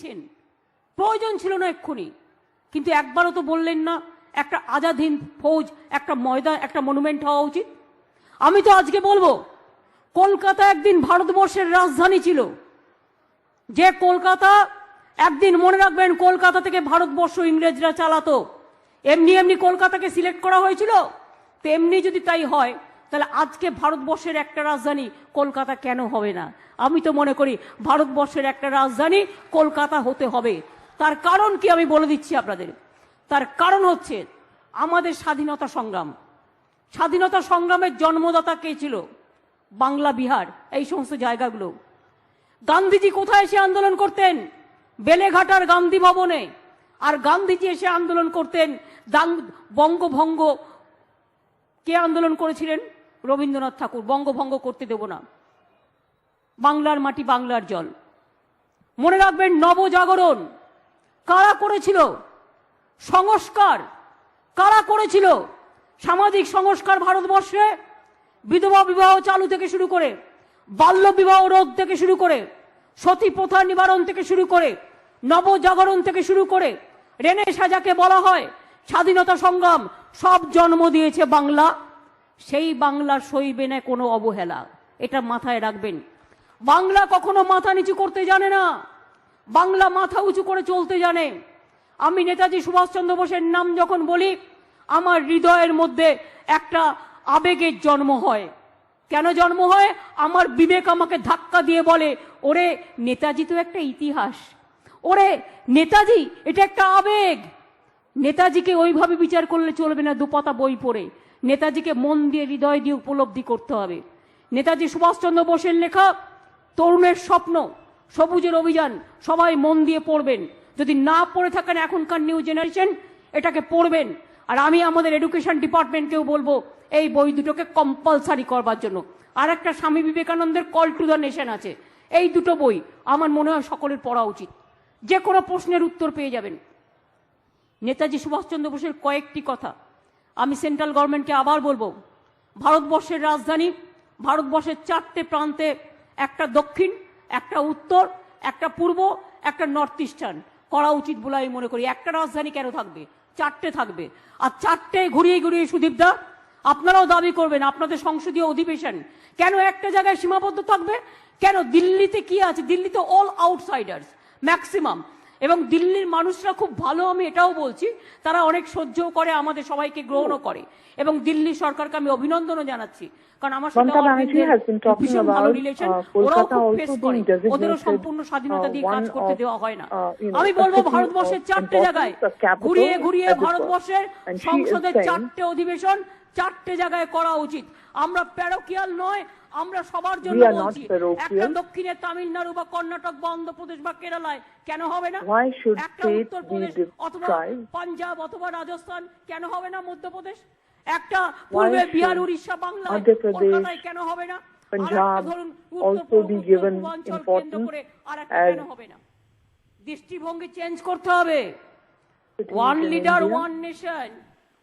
ছিলেন, প্রয়োজন ছিল না এক্ষুনি, কিন্তু একবারও তো বললেন না একটা আজাদ হিন্দ ফৌজ, একটা ময়দান, একটা মনুমেন্ট হওয়া উচিত। আমি তো আজকে বলবো, কলকাতা একদিন ভারতবর্ষের রাজধানী ছিল। যে কলকাতা একদিন, মনে রাখবেন, কলকাতা থেকে ভারতবর্ষ ইংরেজরা চালাতো। এমনি এমনি কলকাতাকে সিলেক্ট করা হয়েছিল। তেমনি যদি তাই হয়, তাহলে আজকে ভারতবর্ষের একটা রাজধানী কলকাতা কেন হবে না? আমি তো মনে করি ভারতবর্ষের একটা রাজধানী কলকাতা হতে হবে। তার কারণ কি আমি বলে দিচ্ছি আপনাদের। তার কারণ হচ্ছে আমাদের স্বাধীনতা সংগ্রাম। স্বাধীনতা সংগ্রামের জন্মদাতা কে ছিল? বাংলা, বিহার, এই সমস্ত জায়গাগুলো। গান্ধীজি কোথায় এসে আন্দোলন করতেন? বেলেঘাটার গান্ধী ভবনে। আর গান্ধীজি এসে আন্দোলন করতেন বঙ্গভঙ্গ। কে আন্দোলন করেছিলেন? রবীন্দ্রনাথ ঠাকুর। বঙ্গভঙ্গ করতে দেব না, বাংলার মাটি বাংলার জল। মনে রাখবেন, নবজাগরণ কারা করেছিল? সংস্কার কারা করেছিল? সামাজিক সংস্কার ভারতবর্ষে বিধবা বিবাহ চালু থেকে শুরু করে, বাল্য বিবাহ রোধ থেকে শুরু করে, সতী প্রথা নিবারণ থেকে শুরু করে, নবজাগরণ থেকে শুরু করে, রেনেসাঁ যাকে বলা হয়, স্বাধীনতা সংগ্রাম, সব জন্ম দিয়েছে বাংলা। সেই বাংলার সইবে না কোনো অবহেলা, এটা মাথায় রাখবেন। বাংলা কখনো মাথা নিচু করতে জানে না, বাংলা মাথা উঁচু করে চলতে জানে। আমি নেতাজি সুভাষচন্দ্র বোসের নাম যখন বলি, আমার হৃদয়ের মধ্যে একটা আবেগের জন্ম হয়। কেন জন্ম হয়? আমার বিবেক আমাকে ধাক্কা দিয়ে বলে, ওরে নেতাজি তো একটা ইতিহাস, ওরে নেতাজি এটা একটা আবেগ। নেতাজিকে ওইভাবে বিচার করলে চলবে না দুপাতা বই পড়ে। নেতাজিকে মন দিয়ে, হৃদয় দিয়ে উপলব্ধি করতে হবে। নেতাজি সুভাষচন্দ্র বোসের লেখা তরুণের স্বপ্ন, সবুজের অভিযান, সবাই মন দিয়ে পড়বেন। যদি না পড়ে থাকেন এখনকার নিউ জেনারেশন, এটাকে পড়বেন। আর আমি আমাদের এডুকেশন ডিপার্টমেন্টকেও বলবো এই বই দুটোকে কম্পালসারি করবার জন্য। আর একটা স্বামী বিবেকানন্দের কল টু দ্য নেশন আছে। এই দুটো বই আমার মনে হয় সকলের পড়া উচিত। যে কোনো প্রশ্নের উত্তর পেয়ে যাবেন। নেতাজি সুভাষচন্দ্র বোসের কয়েকটি কথা আমি সেন্ট্রাল গভর্নমেন্টকে আবার বলবো। ভারতবর্ষের রাজধানী, ভারতবর্ষের চারটে প্রান্তে, একটা দক্ষিণ, একটা উত্তর, একটা পূর্ব, একটা নর্থ ইস্টার্ন করা উচিত বলে আমি মনে করি। একটা রাজধানী কেন থাকবে? চারটে থাকবে। আর চারটে ঘুরিয়ে ঘুরিয়ে, সুদীপদা আপনারাও দাবি করবেন আপনাদের সংসদীয় অধিবেশন কেন একটা জায়গায় সীমাবদ্ধ থাকবে? কেন? দিল্লিতে কি আছে? দিল্লিতে অল আউটসাইডার্স ম্যাক্সিমাম। এবং দিল্লির মানুষরা খুব ভালো, আমি এটাও বলছি, তারা অনেক সহ্যও করে, আমাদের সবাইকে গ্রহণও করে। এবং দিল্লি সরকারকে আমি অভিনন্দনও জানাচ্ছি, কারণ আমার সাথে ভীষণ ভালো রিলেশন। ওরাও খুব ফেস করে, ওদেরও সম্পূর্ণ স্বাধীনতা দিয়ে কাজ করতে দেওয়া হয় না। আমি বলবো ভারতবর্ষের চারটে জায়গায় ঘুরিয়ে ঘুরিয়ে, ভারতবর্ষের সংসদের চারটে অধিবেশন চারটে জায়গায় করা উচিত। আমরা প্যারোকিয়াল নয়, আমরা সবার জন্য বলছি। একটা দক্ষিণে তামিলনাড়ু বা কর্ণাটক বা অন্ধ্রপ্রদেশ বা কেরালায় কেন হবে না? একটা উত্তরপ্রদেশ অথবা পাঞ্জাব অথবা রাজস্থান কেন হবে না? মধ্যপ্রদেশ একটা পূর্বে বিহার, উড়িষ্যা, বাংলা, কলকাতায় কেন হবে না? ধরুন উত্তর কেন্দ্র করে আর একটা কেন হবে না? দৃষ্টিভঙ্গি চেঞ্জ করতে হবে। One leader, one nation,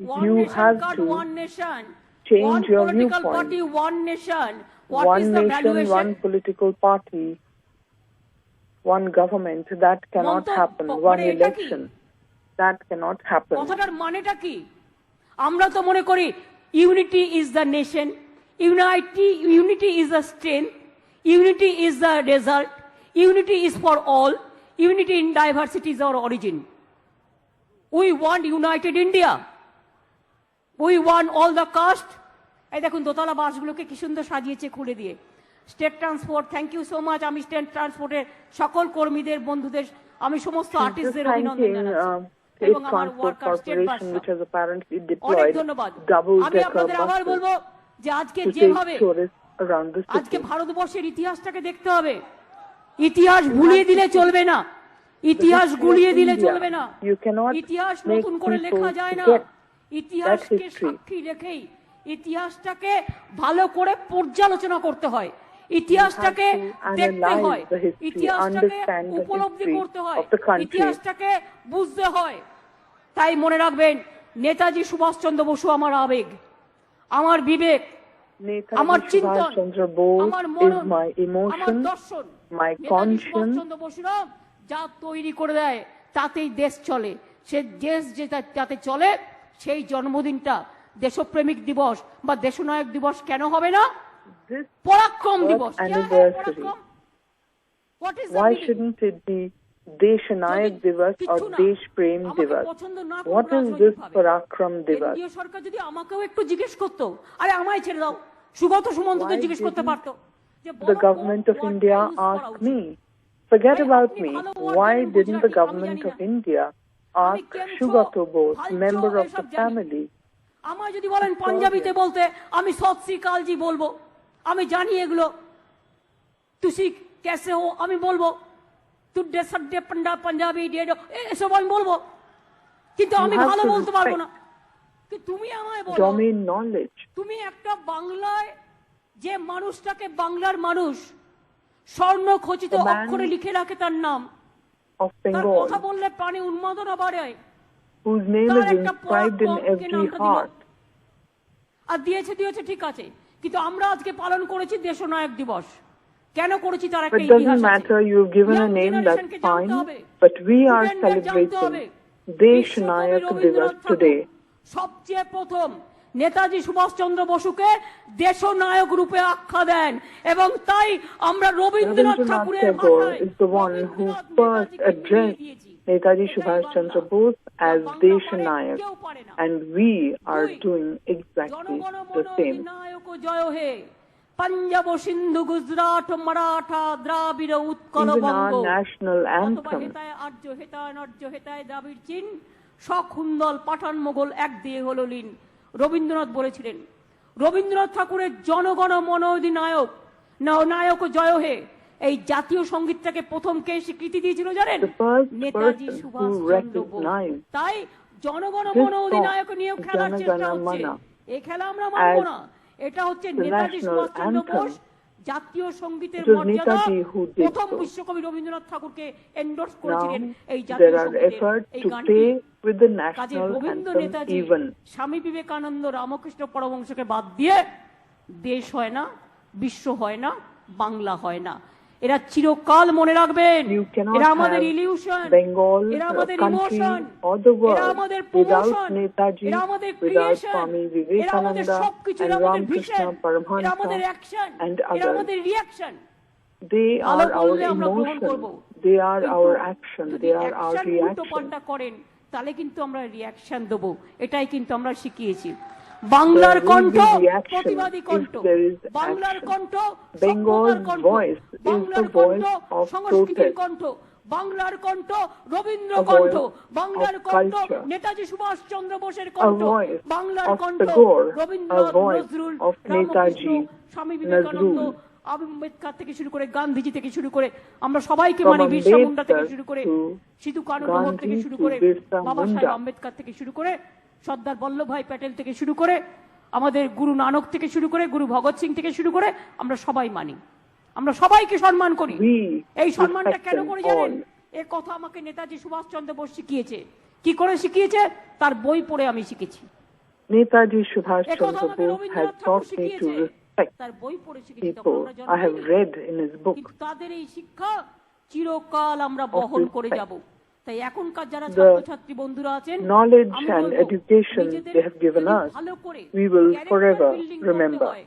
one nation card, one nation, change your political viewpoint. party, one nation. What One is the nation, valuation? one political party, one government. That cannot happen. One election. That cannot happen. কথাটার মানেটা কি? আমরা তো মনে করি unity is the nation, unity is the strength, unity is the result, unity is for all, unity in diversity is our origin. We want united India. We want all the caste. এই দেখুন দোতলা বাসগুলোকে কি সুন্দর সাজিয়েছে খুলে দিয়ে। State transport, thank you so much. আমি state ট্রান্সপোর্টের সকল কর্মীদের, বন্ধুদের, আমি সমস্ত আর্টিস্টদের অভিনন্দন জানাচ্ছি এবং আমার ওয়ার্কার স্টেট বাস অনেক ধন্যবাদ। আমি আপনাদের আবার বলবো যে আজকে যেভাবে আজকে ভারতবর্ষের ইতিহাসটাকে দেখতে হবে। ইতিহাস ভুলিয়ে দিলে চলবে না, ইতিহাস গুলিয়ে দিলে চলবে না। ইতিহাস নতুন করে লেখা যায় না। ইতিহাসকে সাক্ষী রেখেই ইতিহাসটাকে ভালো করে পর্যালোচনা করতে হয়, ইতিহাসটাকে দেখতে হয়, ইতিহাসটাকে উপলব্ধি করতে হয়, ইতিহাসটাকে বুঝতে হয়। তাই মনে রাখবেন, নেতাজি সুভাষচন্দ্র বসু আমার আবেগ, আমার বিবেক, আমার চিন্তন, আমার মনন, আমার দর্শন। নেতাজি সুভাষচন্দ্র বসুরা যা তৈরি করে দেয় তাতেই দেশ চলে। সে দেশ যাতে চলে সেই জন্মদিনটা দেশপ্রেমিক দিবস বা দেশনায়ক দিবস কেন হবে না? This পরাক্রম birth দিবস। anniversary, why shouldn't it be Deshanayak Divas or Desh Prem Divas? What is this Parakram Divas? কেন্দ্রীয় সরকার যদি আমাকেও একটু জিজ্ঞেস করতো, আরে আমায় ছেড়ে দাও, সুগত সুমন্তকে জিজ্ঞেস করতে পারতো যে The government of India asked me. Forget about me. Why didn't the government of India ask Sugato Bose, member of the family? আমায় যদি বলেন পাঞ্জাবিতে বলতে, আমি সত শ্রী কালজি বলবো, আমি জানি এগুলো। তুসি কেসে হো আমি বলবো, তুড্ডে সাড্ডে পান্ডা পাঞ্জাবি ডেডো এসব আমি বলবো, কিন্তু আমি ভালো বলতে পারবো না। তুমি আমায় বলো, domain knowledge. তুমি একটা বাংলায় যে মানুষটাকে বাংলার মানুষ স্বর্ণ খচিত অক্ষরে লিখে রাখে তার নাম, of তার Bengal, কথা বললে প্রাণে উন্মাদনা বাড়ে, whose name is inscribed in every heart. আর দিয়েছে ঠিক আছে, কিন্তু আমরা আজকে পালন করেছি দেশনায়ক দিবস। কেন করেছি তার একটা It ইতিহাস doesn't আছে। matter, you've given a name, that's fine, but we are celebrating Deshanayak Divas today. সবচেয়ে প্রথম নেতাজি সুভাষচন্দ্র বসুকে দেশনায়ক রূপে আখ্যা দেন, এবং তাই আমরা রবীন্দ্রনাথ Rabindranath ঠাকুরের Tagore ভাষায় is the one who first addressed Netaji Subhash Chandra Bose as Deshanayak, and we are doing exactly the same. Joy hey Punjab Sindhu Gujarat Maratha Dravid Utkal Even Banga our national anthem, হেতায় আর্য হেতায় নর্য হেতায় দ্রাবিড় চীন সখুন্দল পাঠান মোগল এক দিয়ে হলো লীন। রবীন্দ্রনাথ বলেছিলেন, রবীন্দ্রনাথ ঠাকুরের জনগণ মন অধিনায়ক নায়ক জয় হে এই জাতীয় সঙ্গীতটাকে প্রথম কে স্বীকৃতি দিয়েছিল জানেন? the first Netaji person Subhash who Chandra Bose. recognized তাই জনগণ this মন অধিনায়ক song, নিয়েও খেলার চেষ্টা Jana হচ্ছে। Gana এই খেলা আমরা মানব as না। এটা হচ্ছে the Netaji national Subhash Chandra anthem. Bose জাতীয় সঙ্গীতের It was মর্যাদা Netaji who did প্রথম so. বিশ্বকবি রবীন্দ্রনাথ ঠাকুরকে এন্ডোর্স Now করেছিলেন এই there জাতীয় are সঙ্গীতের efforts এই to গানটি। play with the কাজে national Rabindra anthem Netaji even. Swami Vivekananda Ramakrishna পরমহংসকে বাদ দিয়ে দেশ হয় না, বিশ্ব হয় না, বাংলা হয় না। এরা চিরকাল মনে রাখবেন, You cannot এরা আমাদের have ইলিউশন, Bengal, এরা a আমাদের country, ইমোশন, or the এরা world আমাদের without প্রমোশন, Netaji, এরা আমাদের without ক্রিয়েশন, Swami এরা আমাদের Vivekananda সবকিছু, and এরা আমাদের ভিশন, Ramakrishna এরা আমাদের Paramahansa অ্যাকশন, and এরা others. আমাদের রিঅ্যাকশন। They ভালো are our বললে আমরা গ্রহণ করব, emotion, they are কিন্তু our action, যদি they are our অ্যাকশন উল্টো reaction. পাল্টা করেন তাহলে কিন্তু আমরা রিঅ্যাকশন দেবো। এটাই কিন্তু আমরা শিখিয়েছি। বাংলার There will কণ্ঠ be reaction প্রতিবাদী if কণ্ঠ, there is বাংলার action. কণ্ঠ Bengal's সভ্যতার কণ্ঠ, voice is বাংলার the কণ্ঠ voice of সংস্কৃতির protest, কণ্ঠ, বাংলার কণ্ঠ রবীন্দ্র a কণ্ঠ, voice বাংলার of কণ্ঠ culture, নেতাজি সুভাষ চন্দ্র বোসের a কণ্ঠ, voice বাংলার of কণ্ঠ Tagore, a Rabindranath voice Nazrul of Ramakrishna Netaji, Swami Vivekananda Nazrul, Ambedkar থেকে শুরু করে গান্ধীজি থেকে শুরু করে আমরা সবাইকে from মানি, বিরসা মুন্ডা থেকে Ambedkar শুরু করে to সিধু কানু জোহর থেকে Gandhi শুরু to করে Birsa বাবা সাহেব Munda. আম্বেদকর থেকে শুরু করে সর্দার বল্লভভাই প্যাটেল থেকে শুরু করে আমাদের গুরু নানক থেকে শুরু করে গুরু ভগৎ সিং থেকে শুরু করে আমরা সবাই মানি, আমরা সবাইকে সম্মান করি। We এই সম্মানটা respect কেন them করি জানেন? all. এ কথা আমাকে নেতাজি সুভাষ চন্দ্র বোস শিখিয়েছে। কি করে শিখিয়েছে? তার বই পড়ে আমি শিখেছি। Netaji Subhash এ কথা Chandra আমাকে Bose has Rabindranath Thakur taught me to শিখিয়েছে। respect তার বই পড়ে শিখেছি, তখন people. আমরা জন্ম I have নিইনি। read in his book. কিন্তু তাদের এই শিক্ষা চিরকাল আমরা বহন করে respect. যাব। তাই এখনকার যারা The ছাত্রছাত্রী বন্ধুরা আছেন, knowledge আমি and বলবো, education নিজেদের they have given যদি us, ভালো করে we will character forever building করতে remember. হয়,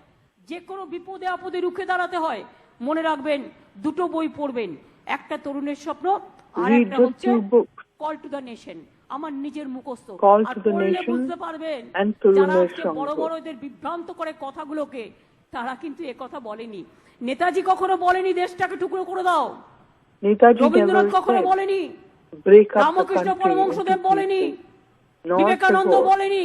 যে কোনো বিপদে আপদে রুখে দাঁড়াতে হয়, মনে রাখবেন দুটো বই পড়বেন, একটা তরুণের স্বপ্ন আর Read একটা the হচ্ছে two books, call to the nation, আমার নিজের মুখস্থ। Call আর to the পড়লে Nation বুঝতে পারবেন and যারা তরুণের আজকে সঙ্গ। বড় বড় এদের বিভ্রান্ত করে কথাগুলোকে, তারা কিন্তু এ কথা বলেনি। নেতাজি কখনো বলেনি দেশটাকে টুকরো করে দাও, Netaji রবীন্দ্রনাথ never কখনো said, বলেনি, break up the Ramakrishna country Paramahansadev into বলেনি, pieces, nor বিবেকানন্দ Tagore, বলেনি।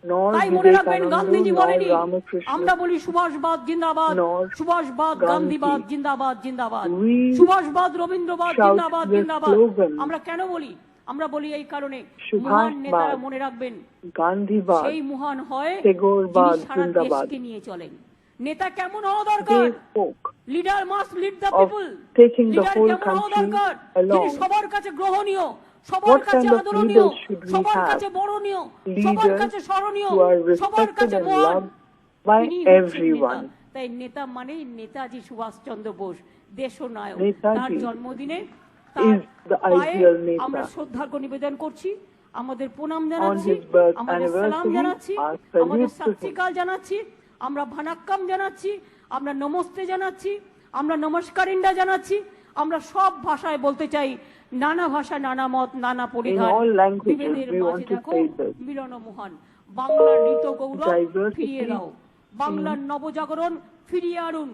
nor তাই মনে রাখবেন Vivekananda, গান্ধীজি nor বলেনি। Ramakrishna. আমরা বলি সুভাষবাদ জিন্দাবাদ, nor সুভাষবাদ Gandhi. গান্ধীবাদ জিন্দাবাদ জিন্দাবাদ, We সুভাষবাদ রবীন্দ্রবাদ shout জিন্দাবাদ the জিন্দাবাদ। slogan. আমরা কেন বলি? আমরা বলি এই কারণে, সুভাষবাদ, মহান নেতারা মনে রাখবেন Gandhibad, সেই মহান হয় Tagorebad, যিনি সারা জিন্দাবাদ। দেশকে নিয়ে চলেন। নেতা কেমন হওয়া দরকার? they spoke leader must lead the of people. taking the leader whole কেমন হওয়া country দরকার? along. যিনি সবার কাছে গ্রহণীয়, সবার What কাছে kind of আদরণীয়, leaders should we সবার have? কাছে বরণীয়, সবার Leaders কাছে স্মরণীয়, who are সবার respected কাছে and মহান। loved by তিনি হচ্ছেন everyone. নেতা। তাই নেতা মানেই নেতাজি সুভাষচন্দ্র বোস, দেশনায়ক। নেতাজি। তার জন্মদিনে is the ideal আমরা Neta. শ্রদ্ধার্ঘ নিবেদন করছি, আমাদের প্রণাম On জানাচ্ছি, his birth আমাদের সালাম জানাচ্ছি, anniversary, our আমাদের salute to him. সৎশ্রীকাল জানাচ্ছি, আমরা ভানাক্কাম জানাচ্ছি, আমরা নমস্তে জানাচ্ছি, আমরা নমস্কার ইন্ডা জানাচ্ছি। আমরা সব ভাষায় বলতে চাই, নানা ভাষা, নানা মত, নানা পরিধান, all languages, বিভেদের we মাঝে want to দেখো say this. মিলন মহান। বাংলার ঋত গৌরব Diversity ফিরিয়ে দাও, বাংলার নবজাগরণ ফিরিয়ে আনুন,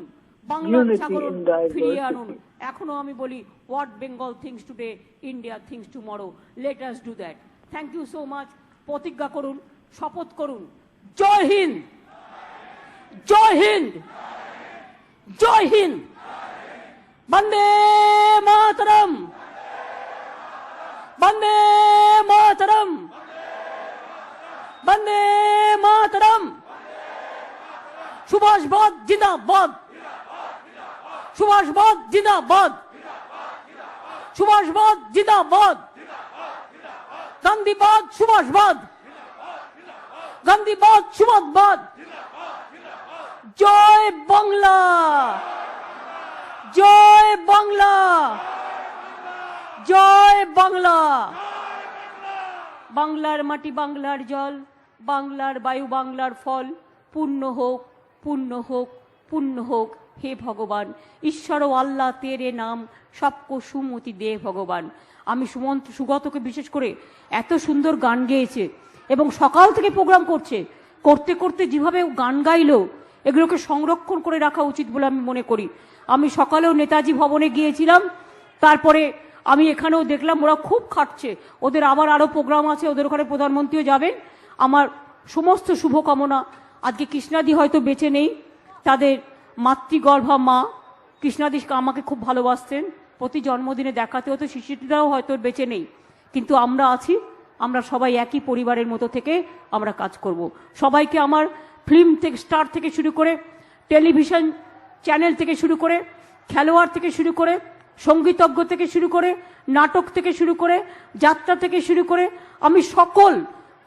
বাংলার Unity জাগরণ in diversity. ফিরিয়ে আনুন। এখনো আমি বলি, what Bengal thinks today, India thinks tomorrow, let us do that. Thank you so much. প্রতিজ্ঞা করুন, শপথ করুন। জয় হিন্দ, জয় হিন্দ, জয় হিন্দ। বন্দে মাতরম, বন্দে মাতরম, বন্দে মাতরম। সুভাষ বোস জিন্দাবাদ, সুভাষ বোস জিন্দাবাদ, সুভাষ বোস জিন্দাবাদ। গান্ধীবাদ, সুভাষবাদ, গান্ধীবাদ, সুভাষবাদ। জয় বাংলা, জয় বাংলা, জয় বাংলা। বাংলার মাটি, বাংলার জল, বাংলার বায়ু, বাংলার ফল। পূর্ণ হোক, পূর্ণ হোক, পূর্ণ হোক হে ভগবান। ঈশ্বর ও আল্লাহ তেরে নাম, সবকো সুমতি দে ভগবান। আমি সুগতকে বিশেষ করে, এত সুন্দর গান গেয়েছে এবং সকাল থেকে প্রোগ্রাম করছে, করতে করতে যেভাবে গান গাইলো, এগুলোকে সংরক্ষণ করে রাখা উচিত বলে আমি মনে করি। আমি সকালেও নেতাজি ভবনে গিয়েছিলাম, তারপরে আমি এখানেও দেখলাম ওরা খুব খাটছে, ওদের আবার আরও প্রোগ্রাম আছে, ওদের ওখানে প্রধানমন্ত্রীও যাবেন। আমার সমস্ত শুভকামনা। আজকে কৃষ্ণাদি হয়তো বেঁচে নেই, তাদের মাতৃগর্ভা মা কৃষ্ণাদি আমাকে খুব ভালোবাসতেন, প্রতি জন্মদিনে দেখাতে হতো, শিশুটিরাও হয়তো বেঁচে নেই, কিন্তু আমরা আছি। আমরা সবাই একই পরিবারের মতো থেকে আমরা কাজ করব। সবাইকে আমার ফিল্ম থেকে, স্টার থেকে শুরু করে, টেলিভিশন চ্যানেল থেকে শুরু করে, খেলোয়াড় থেকে শুরু করে, সঙ্গীতজ্ঞ থেকে শুরু করে, নাটক থেকে শুরু করে, যাত্রা থেকে শুরু করে, আমি সকল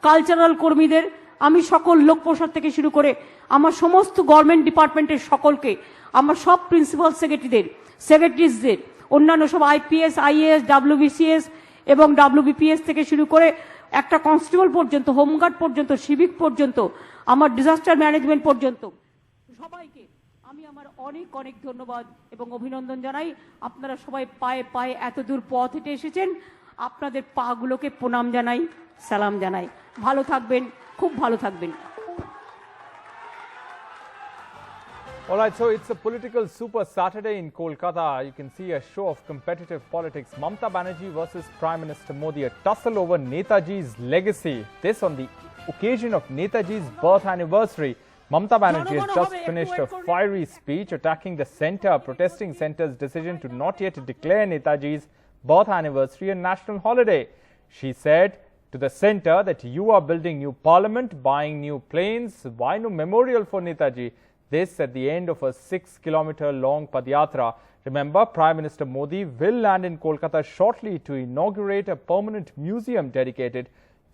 কালচারাল কর্মীদের, আমি সকল লোক প্রসাদ থেকে শুরু করে আমার সমস্ত গভর্নমেন্ট ডিপার্টমেন্টের সকলকে, আমার সব প্রিন্সিপাল সেক্রেটারিজদের, অন্যান্য সব আইপিএস, আইএএস, ডাব্লিউবিসিএস এবং ডাব্লিউবিপিএস থেকে শুরু করে একটা কনস্টেবল পর্যন্ত, হোমগার্ড পর্যন্ত, সিভিক পর্যন্ত, আমার ডিজাস্টার ম্যানেজমেন্ট পর্যন্ত সবাইকে আমি আমার অনেক অনেক ধন্যবাদ এবং অভিনন্দন জানাই। আপনারা সবাই পায়ে পায়ে এত দূর পথ হেঁটে এসেছেন, আপনাদের পাগুলোকে প্রণাম জানাই, সালাম জানাই। ভালো থাকবেন, খুব ভালো থাকবেন। All right, so it's a political super Saturday in Kolkata. You can see a show of competitive politics. Mamata Banerjee versus Prime Minister Modi, a tussle over Netaji's legacy. This on the occasion of Netaji's birth anniversary. Mamata Banerjee has just finished a fiery speech attacking the centre, protesting centre's decision to not yet declare Netaji's birth anniversary a national holiday. She said to the centre that you are building new parliament, buying new planes, why no memorial for Netaji? This at the end of a 6-kilometer-long Padyatra. Remember, Prime Minister Modi will land in Kolkata shortly to inaugurate a permanent museum dedicated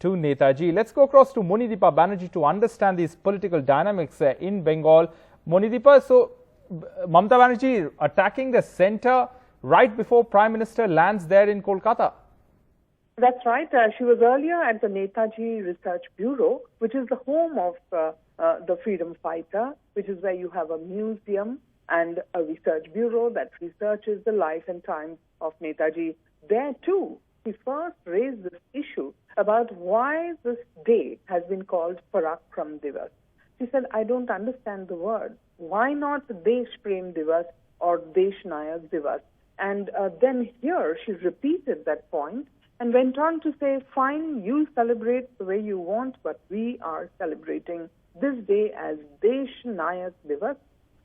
to Netaji. Let's go across to Monideepa Banerjee to understand these political dynamics in Bengal. Monideepa, so Mamata Banerjee attacking the centre right before Prime Minister lands there in Kolkata. That's right. She was earlier at the Netaji Research Bureau, which is the home of the freedom fighter, which is where you have a museum and a research bureau that researches the life and times of Netaji. There too, she first raised this issue about why this day has been called Parakram Divas. She said, I don't understand the word. Why not Desh Prem Divas or Desh Nayak Divas? And then here she repeated that point and went on to say, fine, you celebrate the way you want, but we are celebrating this day as Desh Nayak Divas,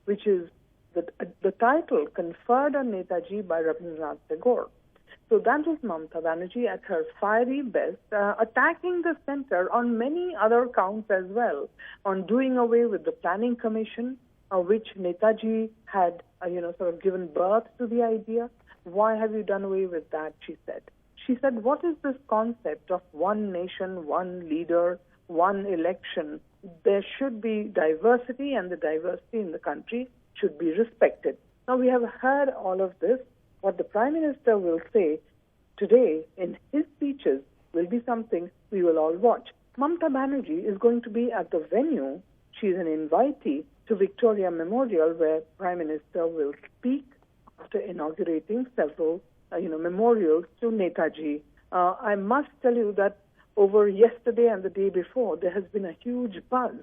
which is the title conferred on Netaji by Rabindranath Tagore. So that was Mamata Banerjee at her fiery best, attacking the centre on many other counts as well, on doing away with the Planning Commission, which Netaji had, sort of given birth to the idea. Why have you done away with that, she said. She said, what is this concept of one nation, one leader, one election? There should be diversity, and the diversity in the country should be respected. Now, we have heard all of this, what the Prime Minister will say today in his speeches will be something we will all watch. Mamta Banerjee is going to be at the venue. She is an invitee to Victoria Memorial, where Prime Minister will speak after inaugurating several memorials to Netaji. I must tell you that over yesterday and the day before, there has been a huge buzz.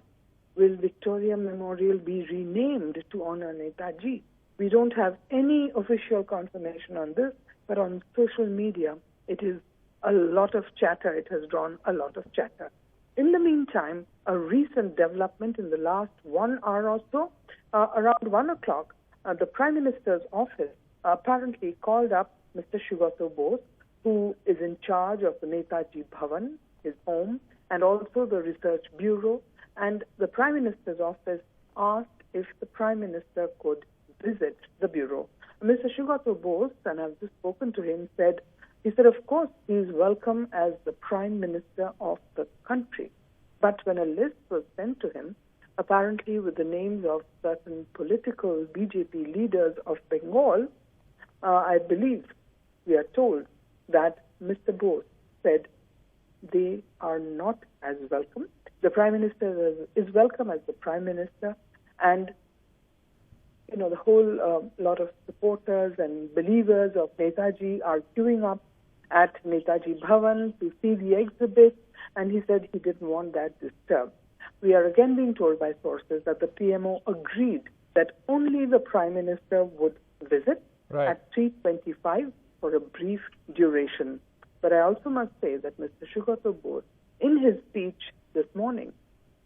Will Victoria Memorial be renamed to honor Netaji? We don't have any official confirmation on this, but on social media, it is a lot of chatter. It has drawn a lot of chatter. In the meantime, a recent development in the last 1 hour or so, around 1 o'clock, the Prime Minister's office apparently called up Mr. Sugato Bose, who is in charge of the Netaji Bhavan, his home, and also the Research Bureau. And the Prime Minister's office asked if the Prime Minister could visit the Bureau. Mr. Sugato Bose, and I've just spoken to him, he said, of course, he is welcome as the Prime Minister of the country. But when a list was sent to him, apparently with the names of certain political BJP leaders of Bengal, I believe we are told that Mr. Bose said they are not as welcome. The Prime Minister is welcome as the Prime Minister, and the whole lot of supporters and believers of Netaji are queuing up at Netaji Bhavan to see the exhibit, and he said he didn't want that disturbed. We are again being told by sources that the PMO agreed that only the Prime Minister would visit at 3:25 for a brief duration. But I also must say that Mr. Sugato Bose, in his speech this morning,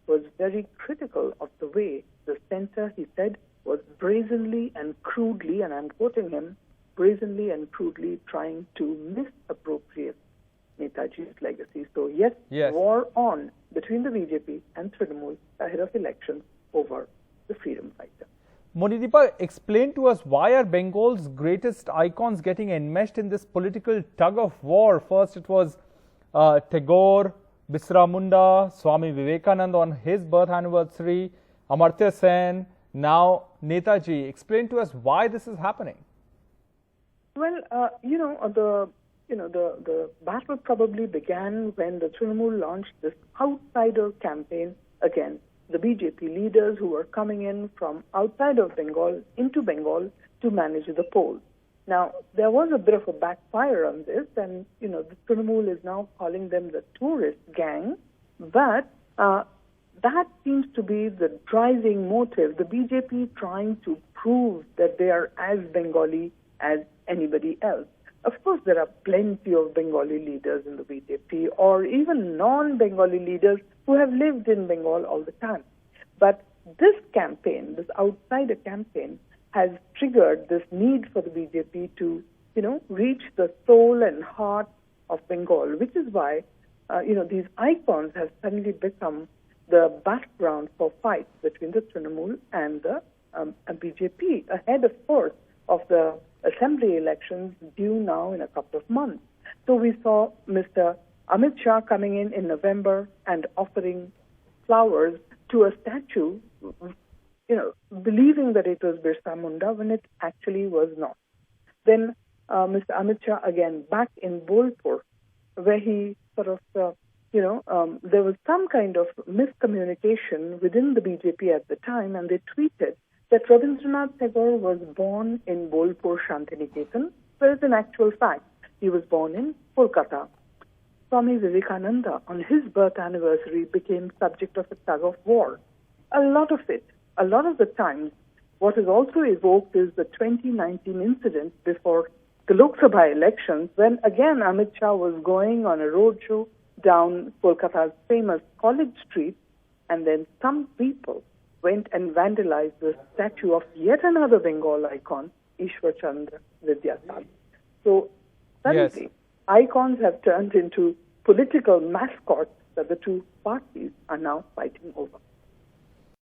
was very critical of the way the centre, he said, was brazenly and crudely, and I'm quoting him, brazenly and crudely trying to misappropriate Netaji's legacy. So yes, war on between the BJP and Trinamool ahead of elections over the freedom fighter. Monideepa, explain to us, why are Bengal's greatest icons getting enmeshed in this political tug of war? First it was Tagore, Bisra Munda, Swami Vivekananda on his birth anniversary, Amartya Sen, now Netaji. Explain to us why this is happening. Well, the battle probably began when the Trinamool launched this outsider campaign against the BJP leaders who were coming in from outside of Bengal into Bengal to manage the polls. Now, there was a bit of a backfire on this, and, the Trinamool is now calling them the tourist gang, but that seems to be the driving motive, the BJP trying to prove that they are as Bengali as anybody else. Of course, there are plenty of Bengali leaders in the BJP, or even non-Bengali leaders who have lived in Bengal all the time. But this campaign, this outsider campaign, has triggered this need for the BJP to, reach the soul and heart of Bengal, which is why, these icons have suddenly become the background for fights between the Trinamool and the BJP, ahead, of course, of the assembly elections due now in a couple of months. So we saw Mr. Amit Shah coming in November and offering flowers to a statue, believing that it was Birsa Munda when it actually was not. Then Mr. Amit Shah again back in Bolpur, where he sort of, there was some kind of miscommunication within the BJP at the time, and they tweeted that Rabindranath Tagore was born in Bolpur, Shantiniketan, whereas in actual fact, he was born in Kolkata. Swami Vivekananda, on his birth anniversary, became subject of a tug of war. A lot of the times, what is also evoked is the 2019 incident before the Lok Sabha elections, when again Amit Shah was going on a roadshow down Kolkata's famous College Street, and then some people went and vandalized the statue of yet another Bengal icon, Ishwar Chandra Vidyasad. So suddenly, icons have turned into political mascots that the two parties are now fighting over.